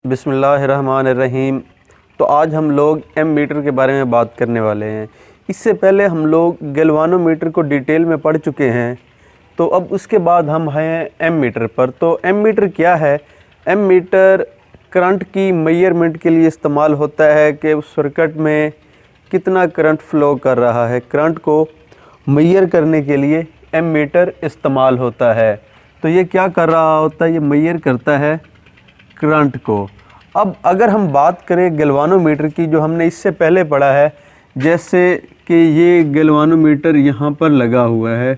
बिस्मिल्लाहिर्रहमानिर्रहीम। तो आज हम लोग एम मीटर के बारे में बात करने वाले हैं। इससे पहले हम लोग गैल्वानोमीटर को डिटेल में पढ़ चुके हैं, तो अब उसके बाद हम हैं एम मीटर पर। तो एम मीटर क्या है? एम मीटर करंट की मेजरमेंट के लिए इस्तेमाल होता है कि उस सर्किट में कितना करंट फ़्लो कर रहा है। करंट को मेजर करने के लिए एम मीटर इस्तेमाल होता है। तो ये क्या कर रहा होता है? ये मेजर करता है करंट को। अब अगर हम बात करें गैल्वानोमीटर की, जो हमने इससे पहले पढ़ा है, जैसे कि ये गैल्वानोमीटर यहाँ पर लगा हुआ है।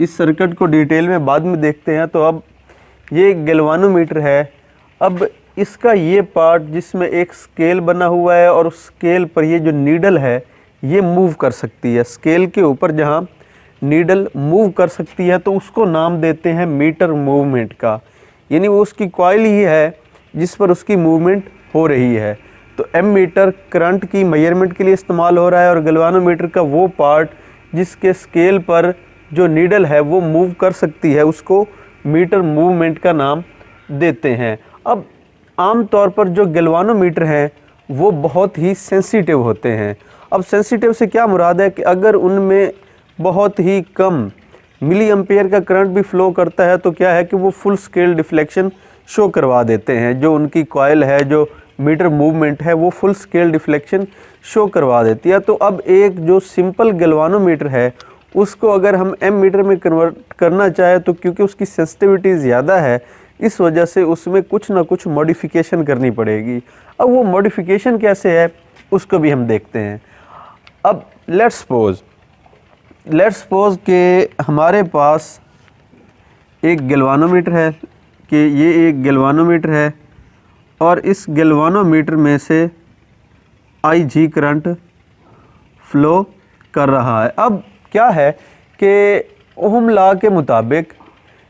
इस सर्किट को डिटेल में बाद में देखते हैं। तो अब ये गैल्वानोमीटर है। अब इसका ये पार्ट जिसमें एक स्केल बना हुआ है और उस स्केल पर ये जो नीडल है ये मूव कर सकती है। स्केल के ऊपर जहाँ नीडल मूव कर सकती है तो उसको नाम देते हैं मीटर मूवमेंट का, यानी वो उसकी कॉइल ही है जिस पर उसकी मूवमेंट हो रही है। तो एम मीटर करंट की मेजरमेंट के लिए इस्तेमाल हो रहा है और गैल्वानोमीटर का वो पार्ट जिसके स्केल पर जो नीडल है वो मूव कर सकती है, उसको मीटर मूवमेंट का नाम देते हैं। अब आम तौर पर जो गैल्वानोमीटर हैं वो बहुत ही सेंसिटिव होते हैं। अब सेंसिटिव से क्या मुराद है कि अगर उनमें बहुत ही कम मिली एम्पेयर का करंट भी फ़्लो करता है तो क्या है कि वो फुल स्केल डिफ्लेक्शन शो करवा देते हैं। जो उनकी कॉइल है, जो मीटर मूवमेंट है, वो फुल स्केल डिफ्लेक्शन शो करवा देती है। तो अब एक जो सिंपल गैल्वानोमीटर है उसको अगर हम एम मीटर में कन्वर्ट करना चाहे तो क्योंकि उसकी सेंसिटिविटी ज़्यादा है, इस वजह से उसमें कुछ ना कुछ मॉडिफिकेशन करनी पड़ेगी। अब वो मॉडिफिकेशन कैसे है उसको भी हम देखते हैं। अब लेट्स सपोज कि हमारे पास एक गैल्वानोमीटर है, कि ये एक गैल्वानोमीटर है और इस गैल्वानोमीटर में से आई जी करंट फ़्लो कर रहा है। अब क्या है कि ओहम लॉ के मुताबिक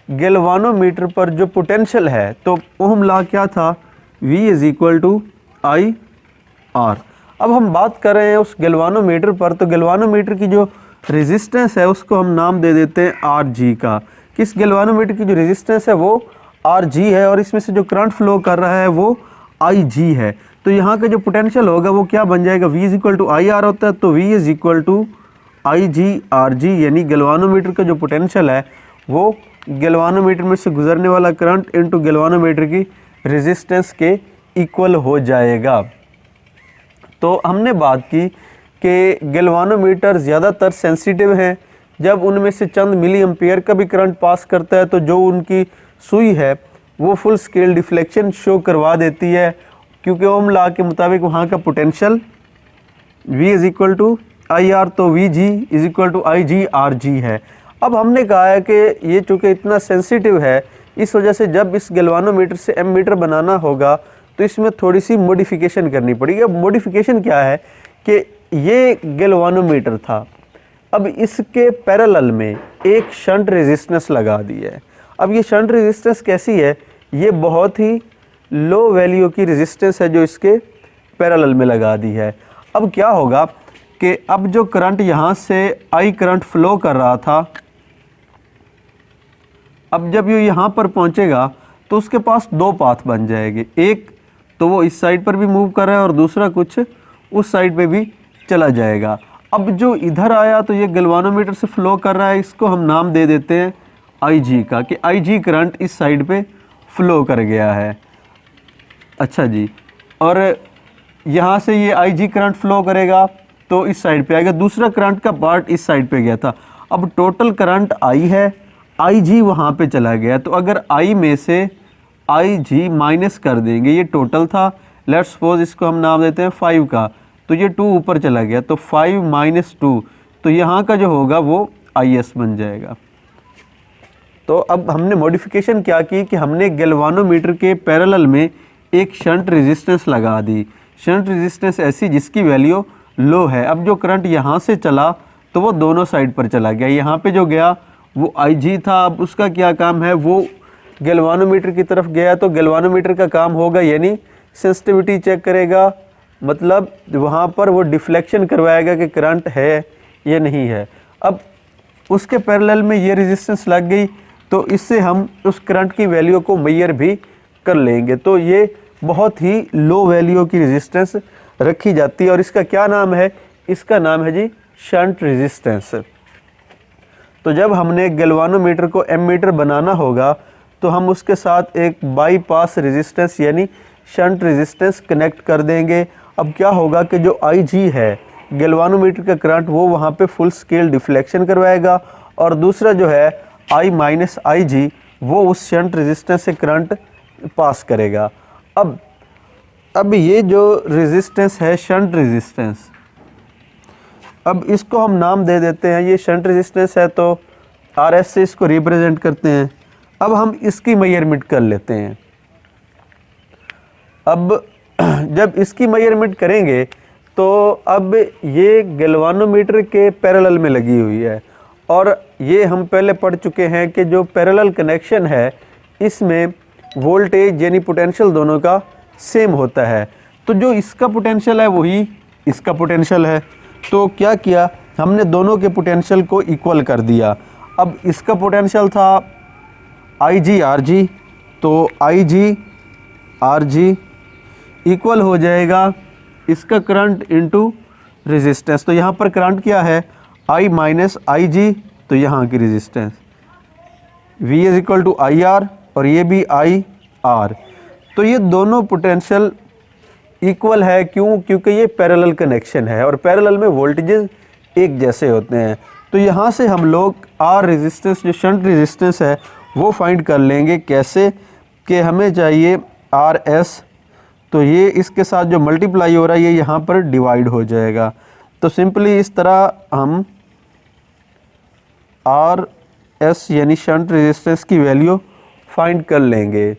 गैल्वानोमीटर पर जो पोटेंशियल है, तो ओहम लॉ क्या था? V = IR। अब हम बात कर रहे हैं उस गैल्वानोमीटर पर, तो गैल्वानोमीटर की जो रेजिस्टेंस है उसको हम नाम दे देते हैं RG का। किस गैल्वानोमीटर की जो रेजिस्टेंस है वो RG है और इसमें से जो करंट फ़्लो कर रहा है वो IG है। तो यहाँ का जो पोटेंशियल होगा वो क्या बन जाएगा? V = IR होता है, तो V = IGRG, यानी गैल्वानोमीटर का जो पोटेंशियल है वो गैल्वानोमीटर में से गुजरने वाला करंट इनटू गैल्वानोमीटर की रेजिस्टेंस के इक्वल हो जाएगा। तो हमने बात की कि गैल्वानोमीटर ज़्यादातर सेंसिटिव हैं। जब उनमें से चंद मिली एम्पेयर का भी करंट पास करता है तो जो उनकी सुई है वो फुल स्केल डिफ्लेक्शन शो करवा देती है, क्योंकि ओम लॉ के मुताबिक वहाँ का पोटेंशियल V = IR, तो VG = IGRG है। अब हमने कहा है कि ये चूँकि इतना सेंसिटिव है, इस वजह से जब इस गैल्वानोमीटर से एम मीटर बनाना होगा तो इसमें थोड़ी सी मॉडिफिकेशन करनी पड़ेगी। अब मॉडिफिकेशन क्या है कि ये गैल्वानोमीटर था, अब इसके पैरेलल में एक शंट रेजिस्टेंस लगा दी है। अब ये शंट रेजिस्टेंस कैसी है? ये बहुत ही लो वैल्यू की रेजिस्टेंस है जो इसके पैरेलल में लगा दी है। अब क्या होगा कि अब जो करंट यहाँ से आई करंट फ़्लो कर रहा था, अब जब ये यहाँ पर पहुँचेगा तो उसके पास दो पाथ बन जाएंगे। एक तो वो इस साइड पर भी मूव कर रहा है और दूसरा कुछ उस साइड पे भी चला जाएगा। अब जो इधर आया तो ये गैल्वानोमीटर से फ़्लो कर रहा है, इसको हम नाम दे देते हैं IG का, कि IG करंट इस साइड पे फ़्लो कर गया है। अच्छा जी, और यहाँ से ये IG करंट फ़्लो करेगा तो इस साइड पे आएगा, दूसरा करंट का पार्ट इस साइड पे गया था। अब टोटल करंट I है, IG वहाँ पे चला गया, तो अगर I में से IG माइनस कर देंगे, ये टोटल था, लेट्स सपोज इसको हम नाम देते हैं 5 का, तो ये 2 ऊपर चला गया, तो 5 - 2, तो यहाँ का जो होगा वो IS बन जाएगा। तो अब हमने मॉडिफिकेशन क्या की कि हमने गैल्वानोमीटर के पैरेलल में एक शंट रेजिस्टेंस लगा दी। शंट रेजिस्टेंस ऐसी जिसकी वैल्यू लो है। अब जो करंट यहाँ से चला तो वो दोनों साइड पर चला गया। यहाँ पे जो गया वो IG था, अब उसका क्या काम है? वो गैल्वानोमीटर की तरफ गया तो गैल्वानोमीटर का काम होगा यानी सेंसिटिविटी चेक करेगा, मतलब वहाँ पर वो डिफ्लेक्शन करवाएगा कि करंट है या नहीं है। अब उसके पैरेलल में ये रेजिस्टेंस लग गई तो इससे हम उस करंट की वैल्यू को मेजर भी कर लेंगे। तो ये बहुत ही लो वैल्यू की रेजिस्टेंस रखी जाती है और इसका क्या नाम है, इसका नाम है जी शंट रेजिस्टेंस। तो जब हमने गैल्वानोमीटर को एमीटर बनाना होगा तो हम उसके साथ एक बाईपास रेजिस्टेंस यानी शंट रेजिस्टेंस कनेक्ट कर देंगे। अब क्या होगा कि जो IG है गैल्वानोमीटर का करंट वो वहाँ पे फुल स्केल डिफ्लेक्शन करवाएगा और दूसरा जो है I माइनस IG वो उस शंट रेजिस्टेंस से करंट पास करेगा। अब ये जो रेजिस्टेंस है शंट रेजिस्टेंस, अब इसको हम नाम दे देते हैं, ये शंट रेजिस्टेंस है तो RS से इसको रिप्रेजेंट करते हैं। अब हम इसकी मेजरमेंट कर लेते हैं। अब जब इसकी मेजरमेंट करेंगे तो अब ये गैल्वानोमीटर के पैरेलल में लगी हुई है और ये हम पहले पढ़ चुके हैं कि जो पैरेलल कनेक्शन है इसमें वोल्टेज यानी पोटेंशियल दोनों का सेम होता है। तो जो इसका पोटेंशियल है वही इसका पोटेंशियल है। तो क्या किया हमने, दोनों के पोटेंशियल को इक्वल कर दिया। अब इसका पोटेंशियल था IG RG, तो IG RG इक्वल हो जाएगा इसका करंट इनटू रेजिस्टेंस। तो यहाँ पर करंट क्या है I माइनस IG, तो यहाँ की resistance V is equal to IR और ये भी IR। तो ये दोनों पोटेंशियल इक्वल है, क्यों? क्योंकि ये पैरेलल कनेक्शन है और पैरेलल में वोल्टेजेस एक जैसे होते हैं। तो यहाँ से हम लोग R रेजिस्टेंस जो शंट रेजिस्टेंस है वो फाइंड कर लेंगे। कैसे कि हमें चाहिए RS, तो ये इसके साथ जो मल्टीप्लाई हो रहा है ये यहाँ पर डिवाइड हो जाएगा। तो सिंपली इस तरह हम RS यानी शंट रेजिस्टेंस की वैल्यू फाइंड कर लेंगे।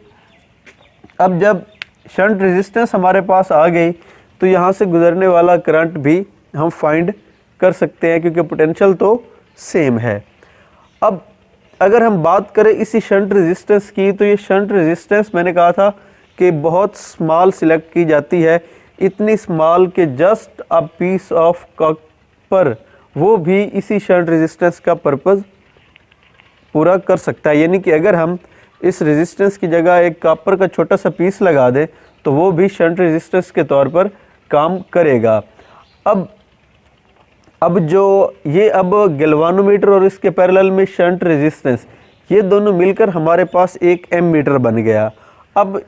अब जब शंट रेजिस्टेंस हमारे पास आ गई तो यहाँ से गुजरने वाला करंट भी हम फाइंड कर सकते हैं क्योंकि पोटेंशियल तो सेम है। अब अगर हम बात करें इसी शंट रेजिस्टेंस की, तो ये शंट रेजिस्टेंस मैंने कहा था कि बहुत स्मॉल सिलेक्ट की जाती है, इतनी स्मॉल कि just a piece of copper वो भी इसी शंट रेजिस्टेंस का पर्पस पूरा कर सकता है। यानी कि अगर हम इस रेजिस्टेंस की जगह एक कॉपर का छोटा सा पीस लगा दें तो वो भी शंट रेजिस्टेंस के तौर पर काम करेगा। अब जो ये अब गैल्वानोमीटर और इसके पैरेलल में शंट रेजिस्टेंस ये दोनों मिलकर हमारे पास एक एमीटर बन गया। अब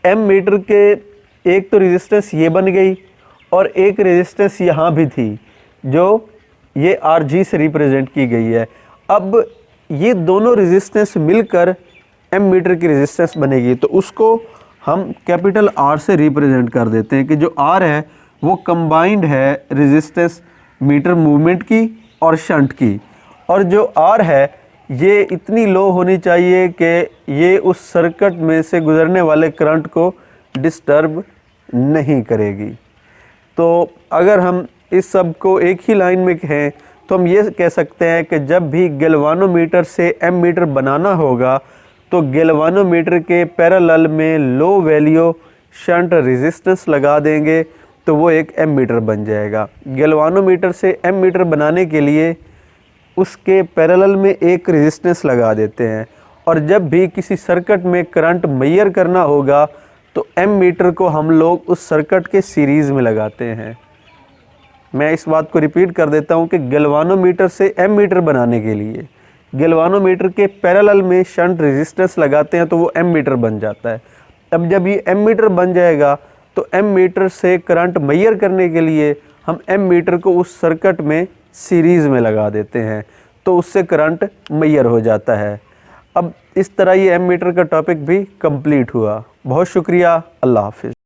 एमीटर के एक तो रेजिस्टेंस ये बन गई और एक रेजिस्टेंस यहाँ भी थी जो ये RG से रिप्रेजेंट की गई है। अब ये दोनों रेजिस्टेंस मिलकर एमीटर की रेजिस्टेंस बनेगी, तो उसको हम कैपिटल R से रिप्रेजेंट कर देते हैं कि जो R है वो कंबाइंड है रेजिस्टेंस मीटर मूवमेंट की और शंट की, और जो R है ये इतनी लो होनी चाहिए कि ये उस सर्किट में से गुजरने वाले करंट को डिस्टर्ब नहीं करेगी। तो अगर हम इस सब को एक ही लाइन में कहें तो हम ये कह सकते हैं कि जब भी गैल्वानोमीटर से एमीटर बनाना होगा तो गैल्वानोमीटर के पैरेलल में लो वैल्यू शंट रेजिस्टेंस लगा देंगे तो वो एक एमीटर बन जाएगा। गैल्वानोमीटर से एमीटर बनाने के लिए उसके पैरेलल में एक रेजिस्टेंस लगा देते हैं, और जब भी किसी सर्किट में करंट मेजर करना होगा तो एमीटर को हम लोग उस सर्किट के सीरीज़ में लगाते हैं। मैं इस बात को रिपीट कर देता हूं कि गैल्वानोमीटर से एमीटर बनाने के लिए गैल्वानोमीटर के पैरेलल में शंट रेजिस्टेंस लगाते हैं तो वो एमीटर बन जाता है। अब जब ये एमीटर बन जाएगा तो एमीटर से करंट मेजर करने के लिए हम एमीटर को उस सर्किट में सीरीज़ में लगा देते हैं, तो उससे करंट मेजर हो जाता है। अब इस तरह ये एमीटर का टॉपिक भी कंप्लीट हुआ। बहुत शुक्रिया। अल्लाह हाफिज़।